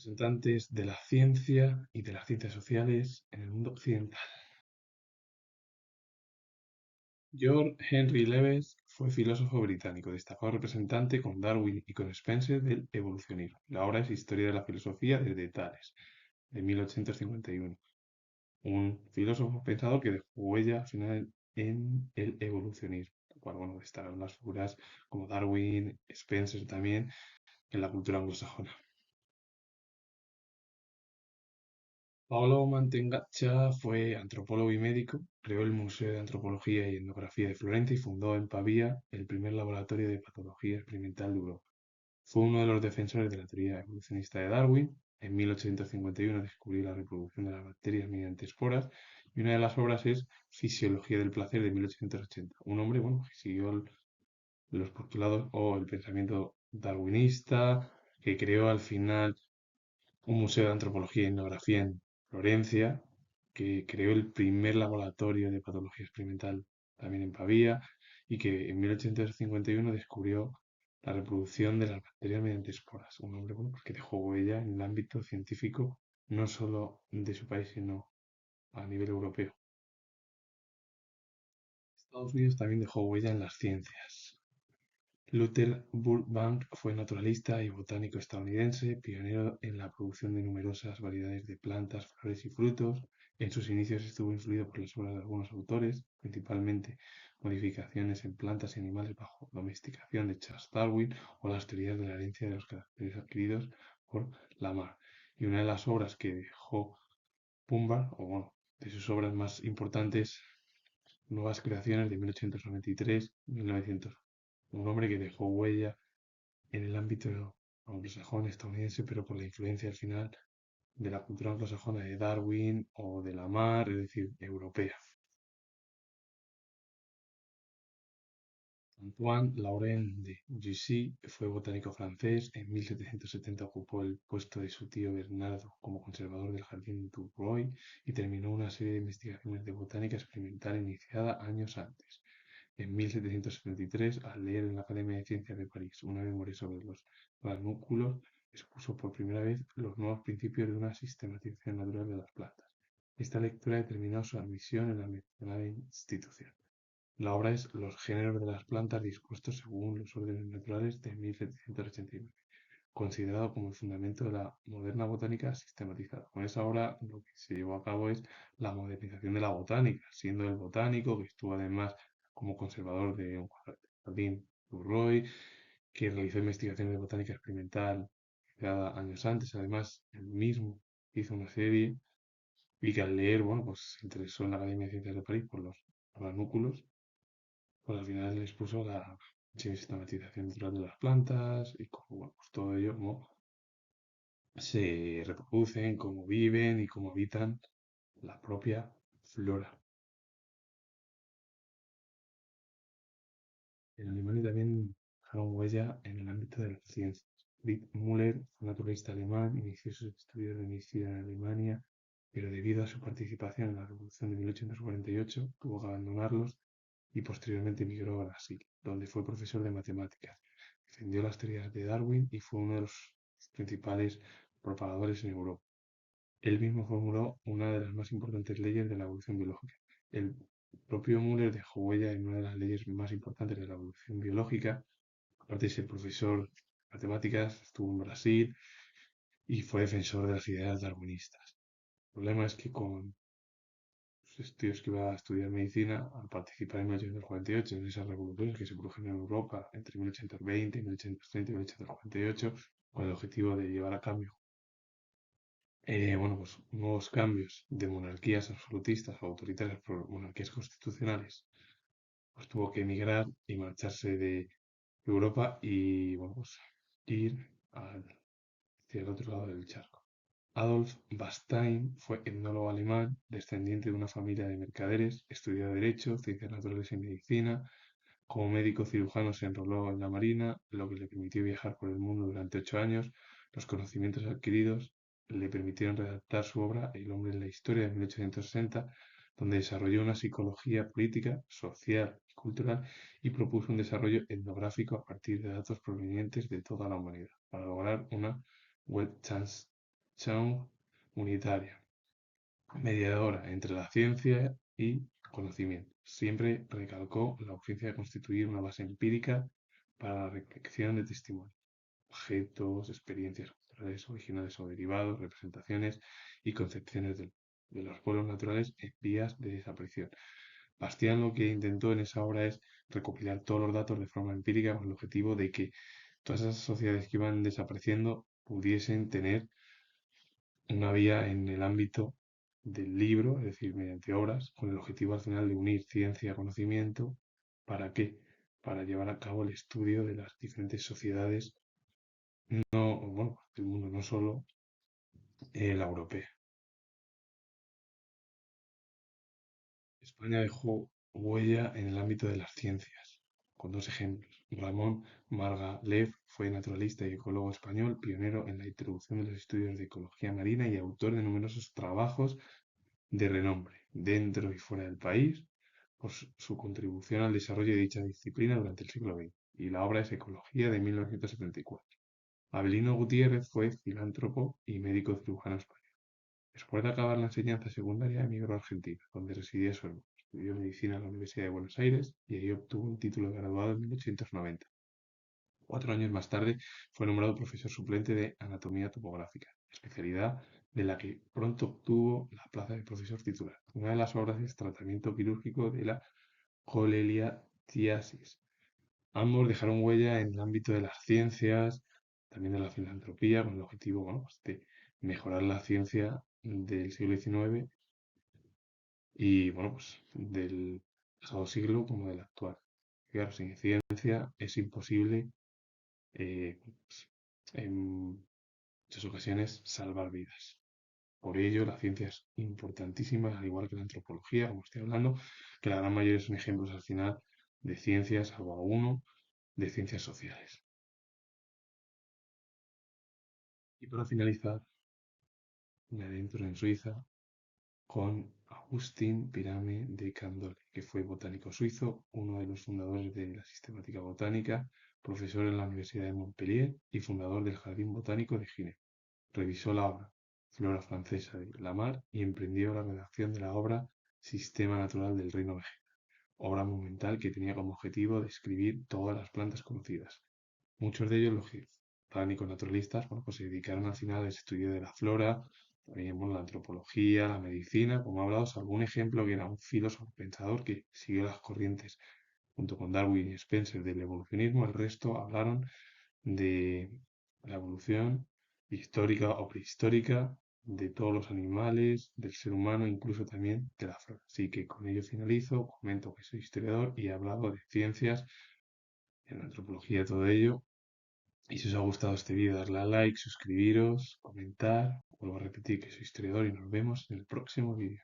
Representantes de la ciencia y de las ciencias sociales en el mundo occidental. George Henry Lewes fue filósofo británico, destacado representante con Darwin y con Spencer del evolucionismo. La obra es Historia de la filosofía desde Tales, de 1851. Un filósofo pensador que dejó huella al final en el evolucionismo, lo cual, bueno, destacan las figuras como Darwin, Spencer también, en la cultura anglosajona. Paolo Mantegazza fue antropólogo y médico, creó el Museo de Antropología y Etnografía de Florencia y fundó en Pavía el primer laboratorio de patología experimental de Europa. Fue uno de los defensores de la teoría evolucionista de Darwin. En 1851 descubrió la reproducción de las bacterias mediante esporas y una de las obras es Fisiología del placer de 1880. Un hombre, bueno, que siguió los postulados o el pensamiento darwinista, que creó al final un museo de antropología y etnografía en Florencia, que creó el primer laboratorio de patología experimental también en Pavía y que en 1851 descubrió la reproducción de las bacterias mediante esporas. Un hombre, bueno, pues que dejó huella en el ámbito científico no solo de su país, sino a nivel europeo. Estados Unidos también dejó huella en las ciencias. Luther Burbank fue naturalista y botánico estadounidense, pionero en la producción de numerosas variedades de plantas, flores y frutos. En sus inicios estuvo influido por las obras de algunos autores, principalmente modificaciones en plantas y animales bajo domesticación de Charles Darwin o las teorías de la herencia de los caracteres adquiridos por Lamarck. Y una de las obras que dejó Burbank, o bueno, de sus obras más importantes, Nuevas creaciones de 1893-1900. Un hombre que dejó huella en el ámbito anglosajón estadounidense, pero por la influencia al final de la cultura anglosajona de Darwin o de Lamarck, es decir, europea. Antoine Laurent de Jussy fue botánico francés. En 1770 ocupó el puesto de su tío Bernardo como conservador del Jardín du Roi y terminó una serie de investigaciones de botánica experimental iniciada años antes. En 1773, al leer en la Academia de Ciencias de París una memoria sobre los ranúnculos, expuso por primera vez los nuevos principios de una sistematización natural de las plantas. Esta lectura determinó su admisión en la mencionada institución. La obra es Los géneros de las plantas dispuestos según los órdenes naturales de 1789, considerado como el fundamento de la moderna botánica sistematizada. Con esa obra lo que se llevó a cabo es la modernización de la botánica, siendo el botánico, que estuvo además como conservador de un jardín Roy, que realizó investigaciones de botánica experimental cada años antes. Además, él mismo hizo una serie y que al leer, bueno, pues se interesó en la Academia de Ciencias de París por los ranúnculos, pues al final les puso la sistematización natural de las plantas y como, bueno, pues todo ello, cómo se reproducen, cómo viven y cómo habitan la propia flora. En Alemania también dejaron huella en el ámbito de las ciencias. Fritz Müller, un naturalista alemán, inició sus estudios de medicina en Alemania, pero debido a su participación en la Revolución de 1848 tuvo que abandonarlos y posteriormente emigró a Brasil, donde fue profesor de matemáticas. Defendió las teorías de Darwin y fue uno de los principales propagadores en Europa. Él mismo formuló una de las más importantes leyes de la evolución biológica. El propio Müller dejó huella en una de las leyes más importantes de la evolución biológica. Aparte de ser profesor de matemáticas, estuvo en Brasil y fue defensor de las ideas darwinistas. El problema es que con sus estudios que iba a estudiar medicina, al participar en 1848 en esas revoluciones que se produjeron en Europa entre 1820, 1830 y 1848, con el objetivo de llevar a cambio bueno, pues nuevos cambios de monarquías absolutistas o autoritarias por monarquías constitucionales, pues tuvo que emigrar y marcharse de Europa y, bueno, pues ir hacia el otro lado del charco. Adolf Bastein fue etnólogo alemán, descendiente de una familia de mercaderes, estudió Derecho, Ciencias Naturales y Medicina. Como médico cirujano se enroló en la Marina, lo que le permitió viajar por el mundo durante 8 años. Los conocimientos adquiridos le permitieron redactar su obra El hombre en la historia de 1860, donde desarrolló una psicología política, social y cultural y propuso un desarrollo etnográfico a partir de datos provenientes de toda la humanidad, para lograr una Web Chance Chang, unitaria, mediadora entre la ciencia y conocimiento. Siempre recalcó la urgencia de constituir una base empírica para la recolección de testimonios, objetos, experiencias culturales originales o derivados, representaciones y concepciones de los pueblos naturales en vías de desaparición. Bastián lo que intentó en esa obra es recopilar todos los datos de forma empírica con el objetivo de que todas esas sociedades que iban desapareciendo pudiesen tener una vía en el ámbito del libro, es decir, mediante obras, con el objetivo al final de unir ciencia y conocimiento. ¿Para qué? Para llevar a cabo el estudio de las diferentes sociedades, no, bueno, del mundo, no solo la europea. España dejó huella en el ámbito de las ciencias, con dos ejemplos. Ramón Margalef fue naturalista y ecólogo español, pionero en la introducción de los estudios de ecología marina y autor de numerosos trabajos de renombre, dentro y fuera del país, por su contribución al desarrollo de dicha disciplina durante el siglo XX, y la obra es Ecología de 1974. Abelino Gutiérrez fue filántropo y médico cirujano español. Después de acabar la enseñanza secundaria, emigró a Argentina, donde residía su hermano. Estudió medicina en la Universidad de Buenos Aires y ahí obtuvo un título de graduado en 1890. 4 años más tarde fue nombrado profesor suplente de anatomía topográfica, especialidad de la que pronto obtuvo la plaza de profesor titular. Una de las obras es Tratamiento quirúrgico de la coleliatiasis. Ambos dejaron huella en el ámbito de las ciencias, también de la filantropía, con el objetivo, bueno, pues, de mejorar la ciencia del siglo XIX y, bueno, pues del pasado siglo como del actual. Claro, sin ciencia es imposible, pues, en muchas ocasiones, salvar vidas. Por ello, la ciencia es importantísima, al igual que la antropología, como estoy hablando, que la gran mayoría son ejemplos al final de ciencias, salvo alguno, de ciencias sociales. Y para finalizar, me adentro en Suiza con Agustín Pirame de Candolle, que fue botánico suizo, uno de los fundadores de la sistemática botánica, profesor en la Universidad de Montpellier y fundador del Jardín Botánico de Ginebra. Revisó la obra Flora francesa de Lamarck y emprendió la redacción de la obra Sistema Natural del Reino Vegetal, obra monumental que tenía como objetivo describir todas las plantas conocidas. Muchos de ellos, los botánicos naturalistas, bueno, pues se dedicaron al final al estudio de la flora, también bueno, la antropología, la medicina, como he hablado, algún ejemplo que era un filósofo pensador que siguió las corrientes junto con Darwin y Spencer del evolucionismo, el resto hablaron de la evolución histórica o prehistórica de todos los animales, del ser humano, incluso también de la flora. Así que con ello finalizo, comento que soy historiador y he hablado de ciencias, en antropología, todo ello. Y si os ha gustado este vídeo, darle a like, suscribiros, comentar. Vuelvo a repetir que soy historiador y nos vemos en el próximo vídeo.